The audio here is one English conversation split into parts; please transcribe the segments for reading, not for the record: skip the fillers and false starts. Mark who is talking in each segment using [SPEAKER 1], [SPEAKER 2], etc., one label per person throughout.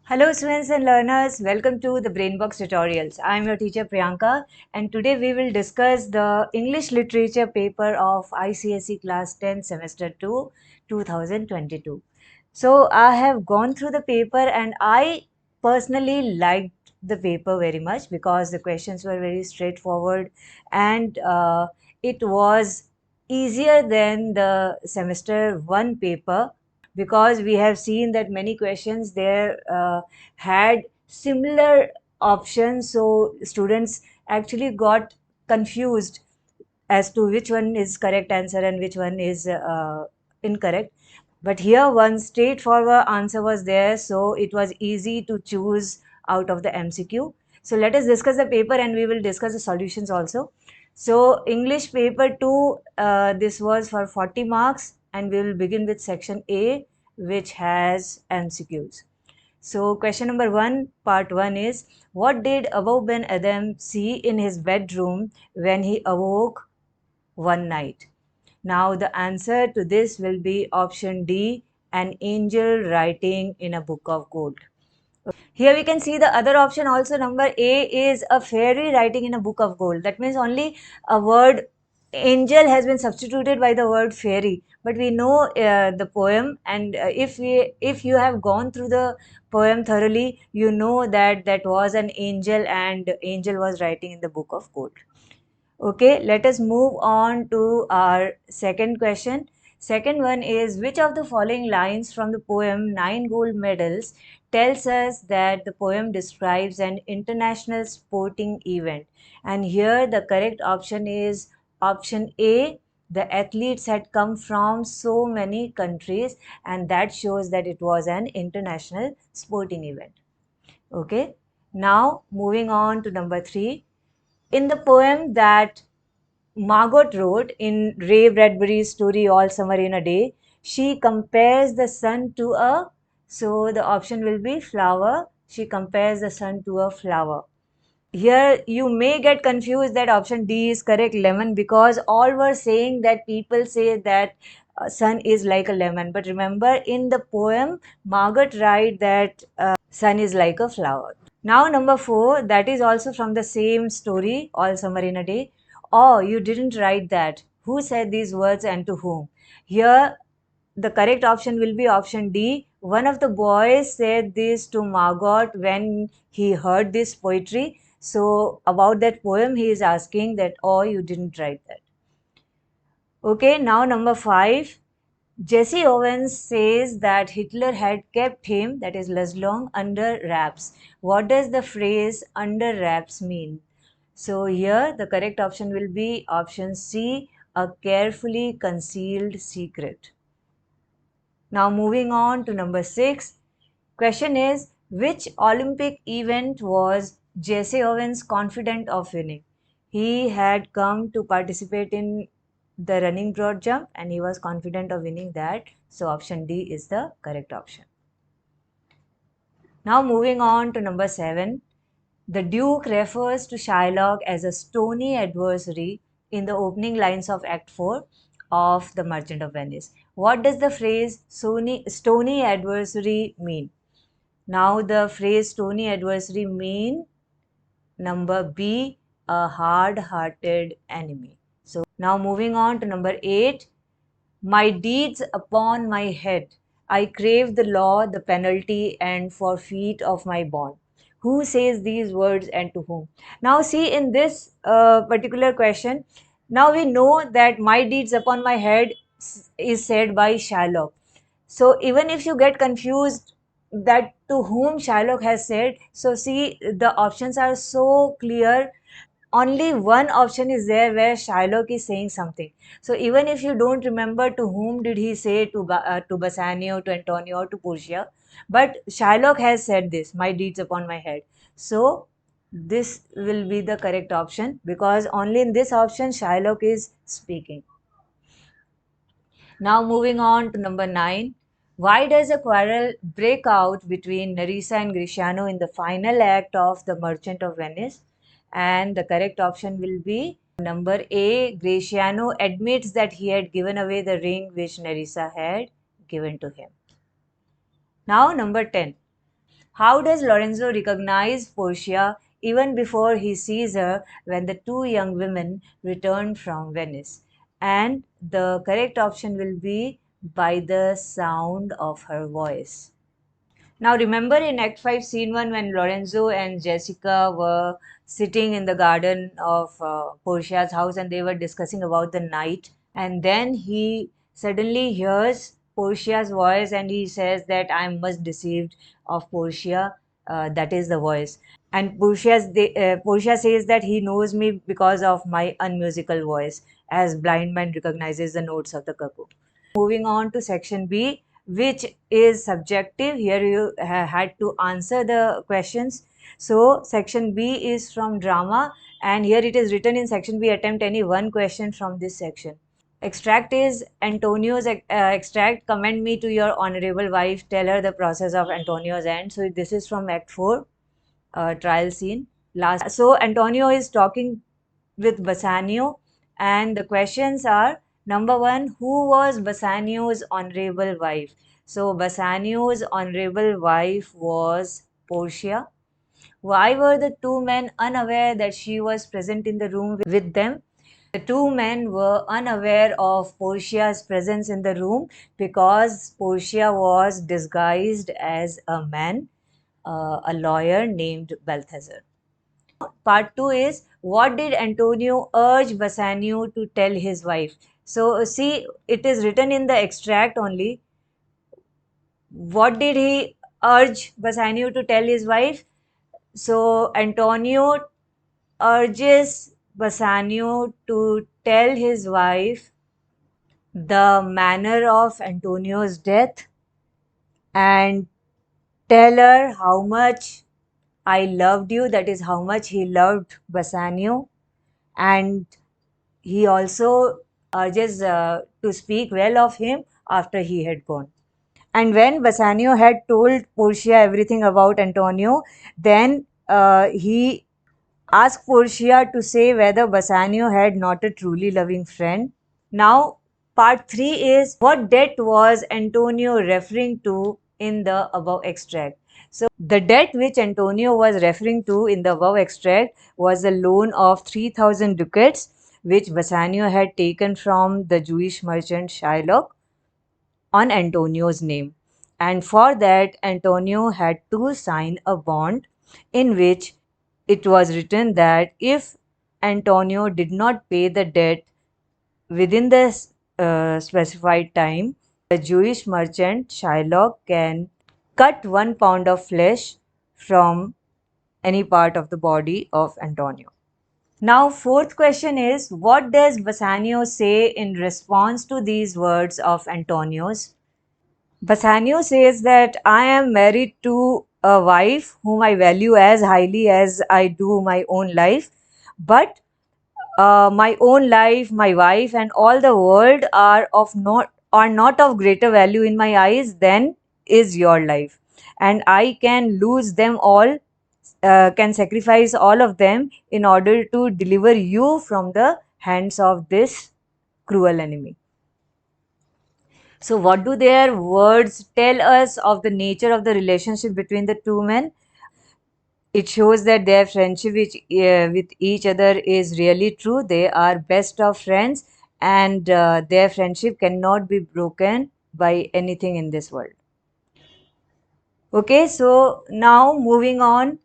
[SPEAKER 1] Hello students and learners, welcome to the Brainbox tutorials. I am your teacher Priyanka and today we will discuss the English literature paper of I.C.S.E class 10 semester 2 2022. So I have gone through the paper and I personally liked the paper very much because the questions were very straightforward and it was easier than the semester 1 paper because we have seen that many questions there had similar options, so students actually got confused as to which one is correct answer and which one is incorrect. But here one straightforward answer was there, so it was easy to choose out of the MCQ. So let us discuss the paper and we will discuss the solutions also. So English paper 2, this was for 40 marks and we will begin with section A, which has MCQs. So question number 1, part 1 is, what did Abu bin Adam see in his bedroom when he awoke one night? Now the answer to this will be option D, an angel writing in a book of gold. Here we can see the other option also. Number A is a fairy writing in a book of gold. That means only a word angel has been substituted by the word fairy. But we know the poem, and if you have gone through the poem thoroughly, you know that that was an angel and angel was writing in the book of gold. Okay, let us move on to our second question. Second one is, which of the following lines from the poem Nine Gold Medals tells us that the poem describes an international sporting event? And here the correct option is option A. The athletes had come from so many countries, and that shows that it was an international sporting event. Okay, now moving on to number 3. In the poem that Margot wrote in Ray Bradbury's story All Summer in a Day, she compares the sun to a, so the option will be flower. She compares the sun to a flower. Here you may get confused that option D is correct, lemon, because all were saying that people say that sun is like a lemon. But remember, in the poem, Margot write that sun is like a flower. Now number 4, that is also from the same story, All Summer in a Day. Oh, you didn't write that. Who said these words and to whom? Here the correct option will be option D. One of the boys said this to Margot when he heard this poetry. So about that poem he is asking that, oh, you didn't write that. Okay, now number 5. Jesse Owens says that Hitler had kept him, that is Laszlo, under wraps. What does the phrase under wraps mean? So here the correct option will be option C, a carefully concealed secret. Now moving on to number 6. Question is, which Olympic event was Jesse Owens confident of winning? He had come to participate in the running broad jump and he was confident of winning that. So option D is the correct option. Now moving on to number 7. The Duke refers to Shylock as a stony adversary in the opening lines of Act 4 of The Merchant of Venice. What does the phrase stony adversary mean? Now the phrase stony adversary mean number B, a hard-hearted enemy. So now moving on to number 8. My deeds upon my head, I crave the law, the penalty, and forfeit of my bond. Who says these words and to whom? Now see, in this particular question, now we know that my deeds upon my head is said by Shylock. So even if you get confused that to whom Shylock has said, so see, the options are so clear. Only one option is there where Shylock is saying something. So even if you don't remember to whom did he say, to Bassanio, to Antonio, or to Portia, but Shylock has said this, my deeds upon my head. So this will be the correct option because only in this option Shylock is speaking. Now moving on to number 9. Why does a quarrel break out between Nerissa and Greciano in the final act of The Merchant of Venice? And the correct option will be number A. Greciano admits that he had given away the ring which Nerissa had given to him. Now number 10. How does Lorenzo recognize Portia even before he sees her when the two young women return from Venice? And the correct option will be by the sound of her voice. Now remember in Act 5 Scene 1 when Lorenzo and Jessica were sitting in the garden of Portia's house and they were discussing about the night, and then he suddenly hears Portia's voice and he says that I am much deceived of Portia, that is the voice. And Portia says that he knows me because of my unmusical voice, as blind man recognizes the notes of the cuckoo. Moving on to section B, which is subjective. Here you had to answer the questions. So section B is from drama, and here it is written in section B, attempt any one question from this section. Extract is Antonio's extract. Commend me to your honorable wife. Tell her the process of Antonio's end. So this is from Act 4, trial scene. So Antonio is talking with Bassanio, and the questions are: number one, who was Bassanio's honorable wife? So Bassanio's honorable wife was Portia. Why were the two men unaware that she was present in the room with them? The two men were unaware of Portia's presence in the room because Portia was disguised as a man, a lawyer named Balthazar. Part 2 is, what did Antonio urge Bassanio to tell his wife? So see, it is written in the extract only. What did he urge Bassanio to tell his wife? So Antonio urges Bassanio to tell his wife the manner of Antonio's death and tell her how much I loved you, that is how much he loved Bassanio, and he also urges to speak well of him after he had gone. And when Bassanio had told Portia everything about Antonio, then he asked Portia to say whether Bassanio had not a truly loving friend. Now, part 3 is, what debt was Antonio referring to in the above extract? So, the debt which Antonio was referring to in the above extract was a loan of 3,000 ducats which Bassanio had taken from the Jewish merchant Shylock on Antonio's name. And for that, Antonio had to sign a bond in which it was written that if Antonio did not pay the debt within the specified time, the Jewish merchant Shylock can cut 1 pound of flesh from any part of the body of Antonio. Now, fourth question is, what does Bassanio say in response to these words of Antonio's? Bassanio says that I am married to a wife whom I value as highly as I do my own life, but my own life, my wife, and all the world are not of greater value in my eyes than is your life, and I can lose them all, can sacrifice all of them in order to deliver you from the hands of this cruel enemy. So, what do their words tell us of the nature of the relationship between the two men? It shows that their friendship with each other is really true. They are best of friends, and their friendship cannot be broken by anything in this world. Okay, so now moving on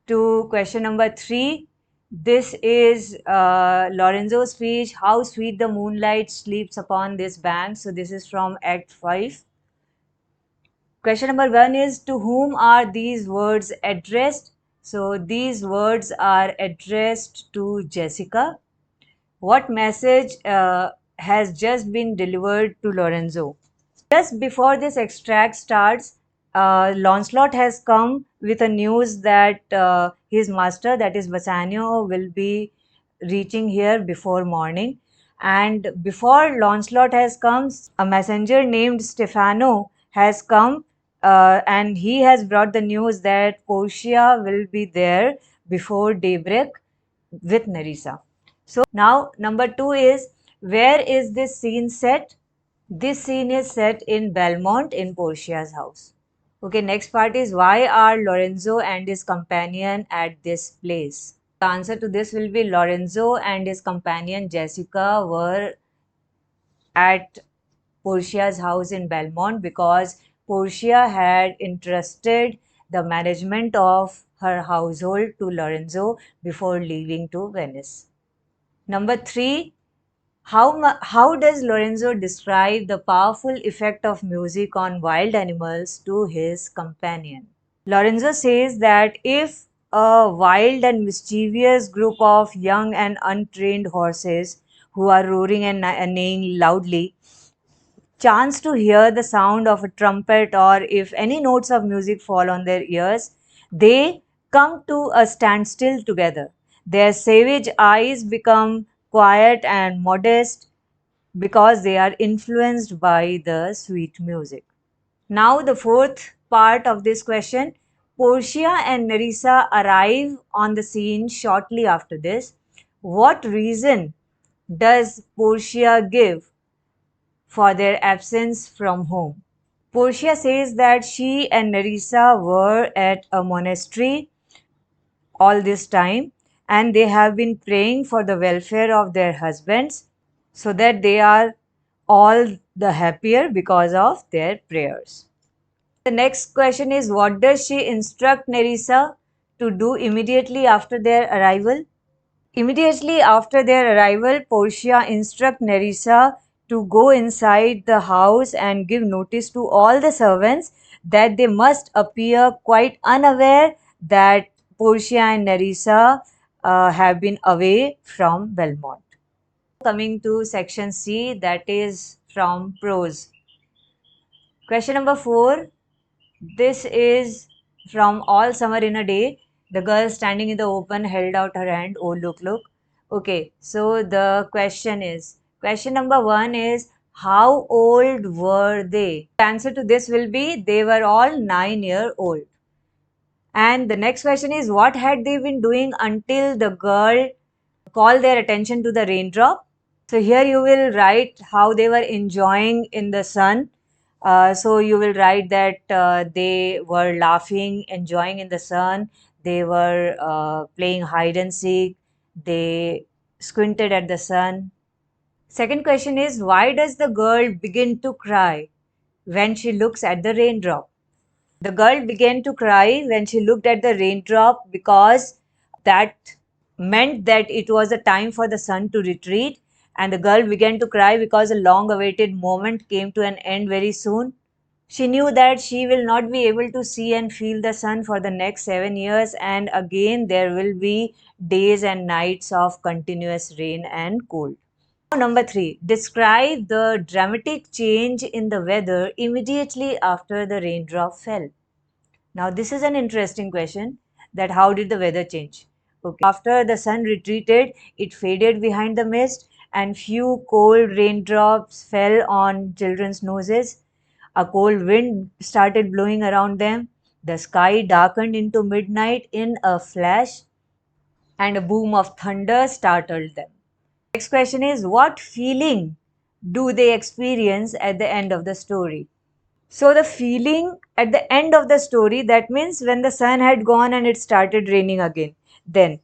[SPEAKER 1] to question number 3. This is Lorenzo's speech, How Sweet the Moonlight Sleeps Upon This Bank. So this is from Act 5. Question number 1 is, to whom are these words addressed? So these words are addressed to Jessica. What message has just been delivered to Lorenzo? Just before this extract starts, Lancelot has come with a news that his master, that is Bassanio, will be reaching here before morning. And before Lancelot has come, a messenger named Stefano has come, and he has brought the news that Portia will be there before daybreak with Nerissa. So now number 2 is, where is this scene set? This scene is set in Belmont in Portia's house. Okay, next part is why are Lorenzo and his companion at this place? The answer to this will be Lorenzo and his companion Jessica were at Portia's house in Belmont because Portia had entrusted the management of her household to Lorenzo before leaving to Venice. Number 3, how does Lorenzo describe the powerful effect of music on wild animals to his companion? Lorenzo says that if a wild and mischievous group of young and untrained horses who are roaring and neighing loudly chance to hear the sound of a trumpet or if any notes of music fall on their ears, they come to a standstill together. Their savage eyes become quiet and modest because they are influenced by the sweet music. Now, the fourth part of this question, Portia and Nerissa arrive on the scene shortly after this. What reason does Portia give for their absence from home? Portia says that she and Nerissa were at a monastery all this time and they have been praying for the welfare of their husbands so that they are all the happier because of their prayers. The next question is what does she instruct Nerissa to do immediately after their arrival? Immediately after their arrival, Portia instructs Nerissa to go inside the house and give notice to all the servants that they must appear quite unaware that Portia and Nerissa have been away from Belmont. Coming to section C, that is from prose. Question number 4. This is from All Summer in a Day. The girl standing in the open held out her hand. Oh, look, look. Okay, so the question number 1 is, how old were they? The answer to this will be, they were all 9-year-old. And the next question is, what had they been doing until the girl called their attention to the raindrop? So here you will write how they were enjoying in the sun. So you will write that they were laughing, enjoying in the sun. They were playing hide and seek. They squinted at the sun. Second question is, why does the girl begin to cry when she looks at the raindrop? The girl began to cry when she looked at the raindrop because that meant that it was a time for the sun to retreat, and the girl began to cry because a long awaited moment came to an end very soon. She knew that she will not be able to see and feel the sun for the next 7 years, and again there will be days and nights of continuous rain and cold. Number 3. Describe the dramatic change in the weather immediately after the raindrop fell. Now, this is an interesting question, that how did the weather change? Okay. After the sun retreated, it faded behind the mist and few cold raindrops fell on children's noses. A cold wind started blowing around them. The sky darkened into midnight in a flash and a boom of thunder startled them. Next question is, what feeling do they experience at the end of the story? So the feeling at the end of the story, that means when the sun had gone and it started raining again, then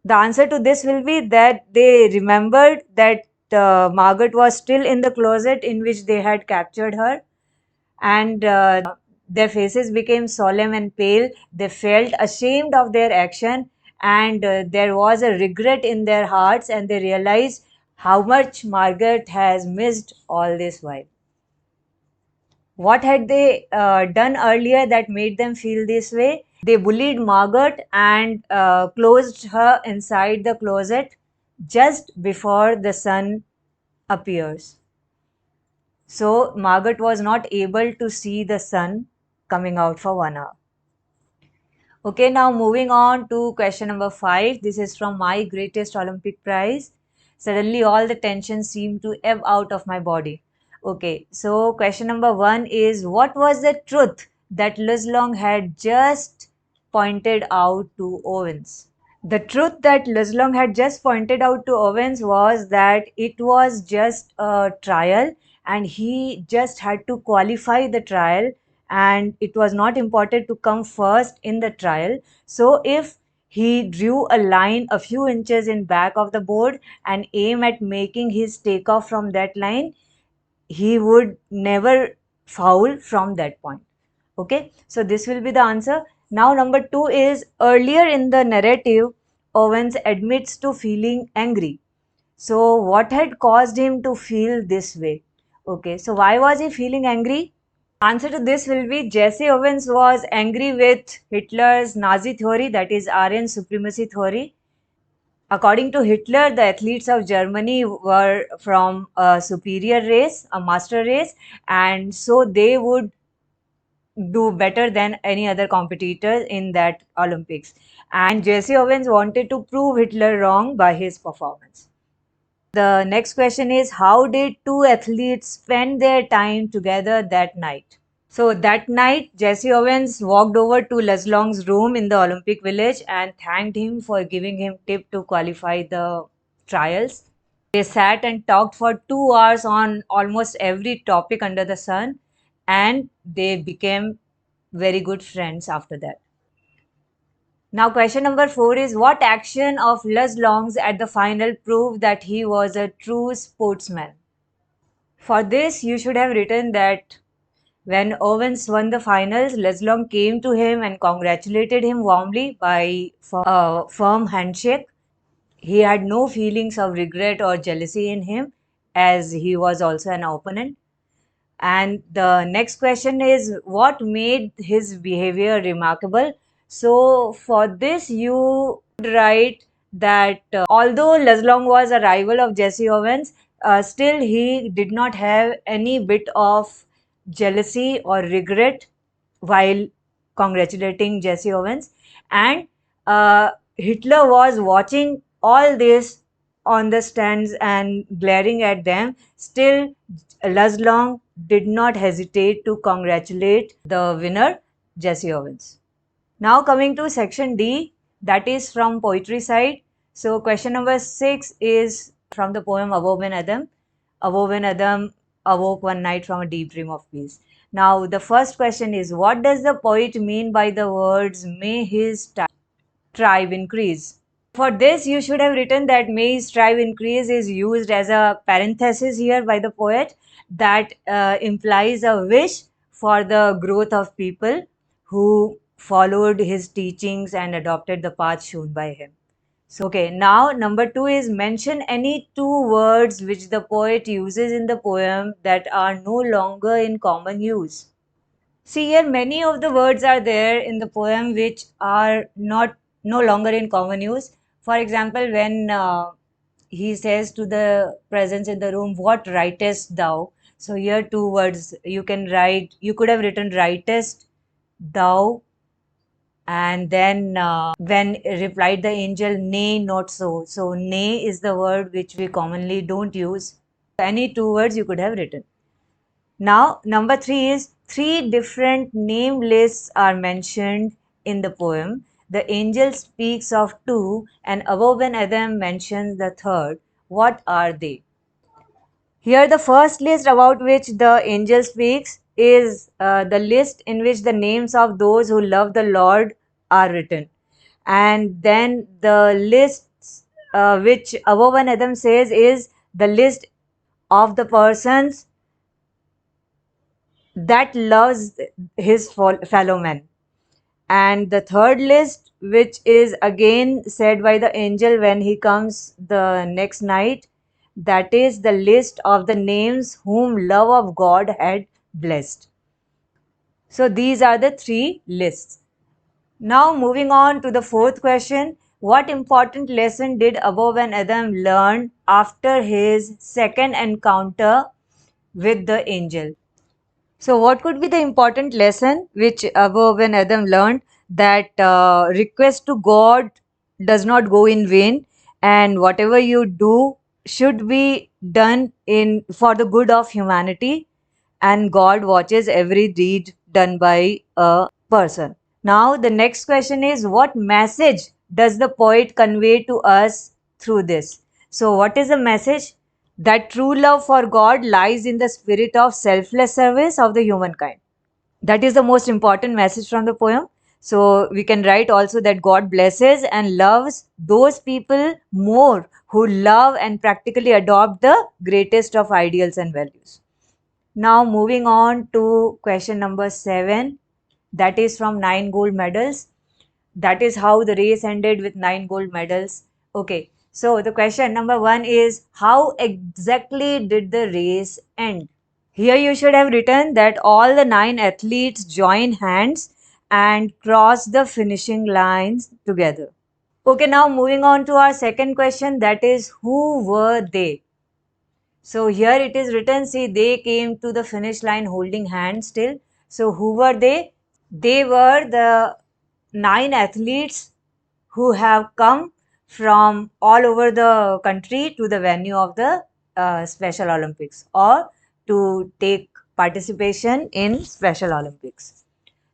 [SPEAKER 1] the answer to this will be that they remembered that Margaret was still in the closet in which they had captured her, and their faces became solemn and pale. They felt ashamed of their action, and there was a regret in their hearts, and they realized how much Margaret has missed all this while. What had they done earlier that made them feel this way? They bullied Margaret and closed her inside the closet just before the sun appears. So Margaret was not able to see the sun coming out for 1 hour. Okay, now moving on to question number 5. This is from My Greatest Olympic Prize. Suddenly all the tension seemed to ebb out of my body. Okay, so question number 1 is, what was the truth that Luzlong had just pointed out to Owens? The truth that Luzlong had just pointed out to Owens was that it was just a trial and he just had to qualify the trial and it was not important to come first in the trial. So if he drew a line a few inches in back of the board and aim at making his takeoff from that line, he would never foul from that point. Okay, so this will be the answer. Now number 2 is, earlier in the narrative, Owens admits to feeling angry. So what had caused him to feel this way? Okay, so why was he feeling angry? Answer to this will be, Jesse Owens was angry with Hitler's Nazi theory, that is Aryan supremacy theory. According to Hitler, the athletes of Germany were from a superior race, a master race, and so they would do better than any other competitor in that Olympics. And Jesse Owens wanted to prove Hitler wrong by his performance. The next question is, how did two athletes spend their time together that night? So that night, Jesse Owens walked over to Leslong's room in the Olympic Village and thanked him for giving him tip to qualify the trials. They sat and talked for 2 hours on almost every topic under the sun, and they became very good friends after that. Now, question number 4 is, what action of Leslong's at the final proved that he was a true sportsman? For this, you should have written that when Owens won the finals, Leslong came to him and congratulated him warmly by a firm handshake. He had no feelings of regret or jealousy in him, as he was also an opponent. And the next question is, what made his behavior remarkable? So for this, you write that although Leslong was a rival of Jesse Owens, still he did not have any bit of jealousy or regret while congratulating Jesse Owens. And Hitler was watching all this on the stands and glaring at them. Still, Leslong did not hesitate to congratulate the winner, Jesse Owens. Now coming to section D, that is from poetry side. So question number 6 is from the poem Above an Adam. Above an Adam awoke one night from a deep dream of peace. Now the first question is, what does the poet mean by the words, may his tribe increase? For this, you should have written that may his tribe increase is used as a parenthesis here by the poet that implies a wish for the growth of people who followed his teachings and adopted the path shown by him. So, okay, now number 2 is, mention any 2 words which the poet uses in the poem that are no longer in common use. See here, many of the words are there in the poem which are no longer in common use. For example, when he says to the presence in the room, what writest thou? So here 2 words you can write, you could have written writest thou, and then when replied the angel, nay, not so. So nay is the word which we commonly don't use. Any 2 words you could have written. Now, number 3 is, 3 different name lists are mentioned in the poem. The angel speaks of 2 and Above an Adam mentions the third. What are they? Here the first list about which the angel speaks is the list in which the names of those who love the Lord are written. And then the list which Above an Adam says is the list of the persons that loves his fellow man. And the third list, which is again said by the angel when he comes the next night, that is the list of the names whom love of God had blessed. So these are the 3 lists. Now moving on to the 4th question, what important lesson did Above an Adam learn after his second encounter with the angel? So what could be the important lesson which Above and Adam learned? That request to God does not go in vain, and whatever you do should be done in for the good of humanity, and God watches every deed done by a person. Now the next question is, what message does the poet convey to us through this? So what is the message? That true love for God lies in the spirit of selfless service of the humankind. That is the most important message from the poem. So we can write also that God blesses and loves those people more who love and practically adopt the greatest of ideals and values. Now moving on to question number 7, that is from 9 gold medals. That is how the race ended with 9 gold medals. Okay, so the question number 1 is, how exactly did the race end? Here you should have written that all the 9 athletes join hands and cross the finishing lines together. Okay, now moving on to our second question, that is, who were they? So here it is written, see, they came to the finish line holding hands still. So who were they? They were the 9 athletes who have come from all over the country to the venue of the Special Olympics, or to take participation in Special Olympics.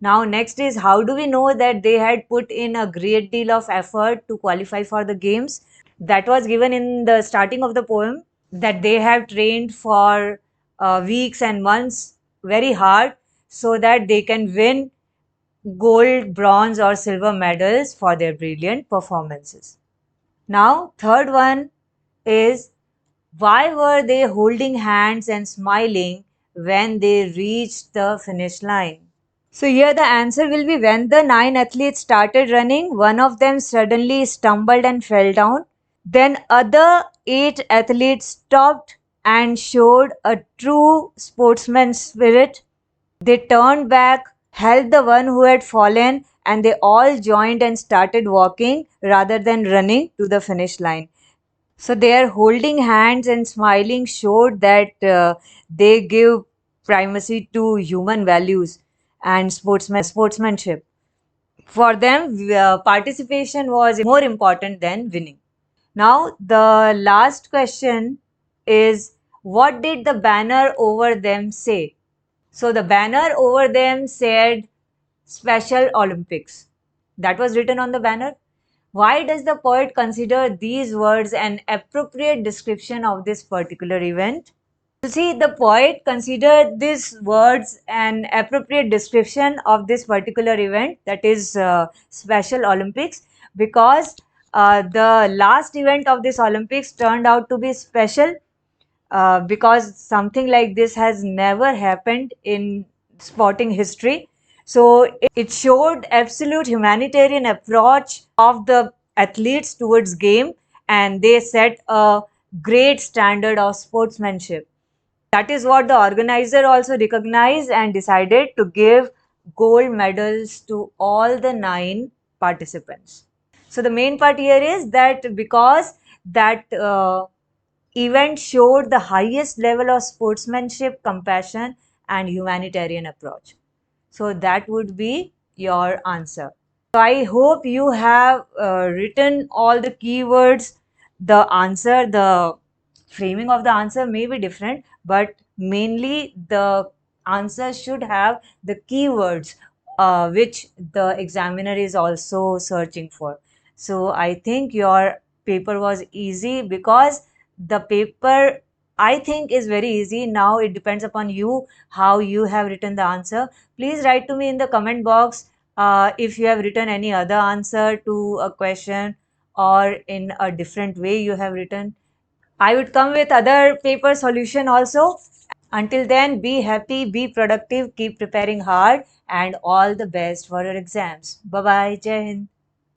[SPEAKER 1] Now next is, how do we know that they had put in a great deal of effort to qualify for the games? That was given in the starting of the poem, that they have trained for weeks and months very hard so that they can win gold, bronze, or silver medals for their brilliant performances. Now, third one is, why were they holding hands and smiling when they reached the finish line? So, here the answer will be, when the 9 athletes started running, one of them suddenly stumbled and fell down. Then, other 8 athletes stopped and showed a true sportsman's spirit. They turned back, helped the one who had fallen, and they all joined and started walking rather than running to the finish line. So their holding hands and smiling showed that they give primacy to human values and sportsmanship. For them, participation was more important than winning. Now, the last question is, what did the banner over them say? So the banner over them said Special Olympics. That was written on the banner. Why does the poet consider these words an appropriate description of this particular event? You see, the poet considered these words an appropriate description of this particular event, that is Special Olympics, because the last event of this Olympics turned out to be special, because something like this has never happened in sporting history. So it showed absolute humanitarian approach of the athletes towards game, and they set a great standard of sportsmanship. That is what the organizer also recognized and decided to give gold medals to all the 9 participants. So the main part here is that because that event showed the highest level of sportsmanship, compassion, and humanitarian approach. So that would be your answer. So I hope you have written all the keywords. The answer, the framing of the answer may be different, but mainly the answer should have the keywords which the examiner is also searching for. So I think your paper was easy, because the paper, I think, is very easy. Now it depends upon you how you have written the answer. Please write to me in the comment box if you have written any other answer to a question, or in a different way you have written. I would come with other paper solution also. Until then, be happy, be productive, keep preparing hard, and all the best for your exams. Bye bye. Jai Hind.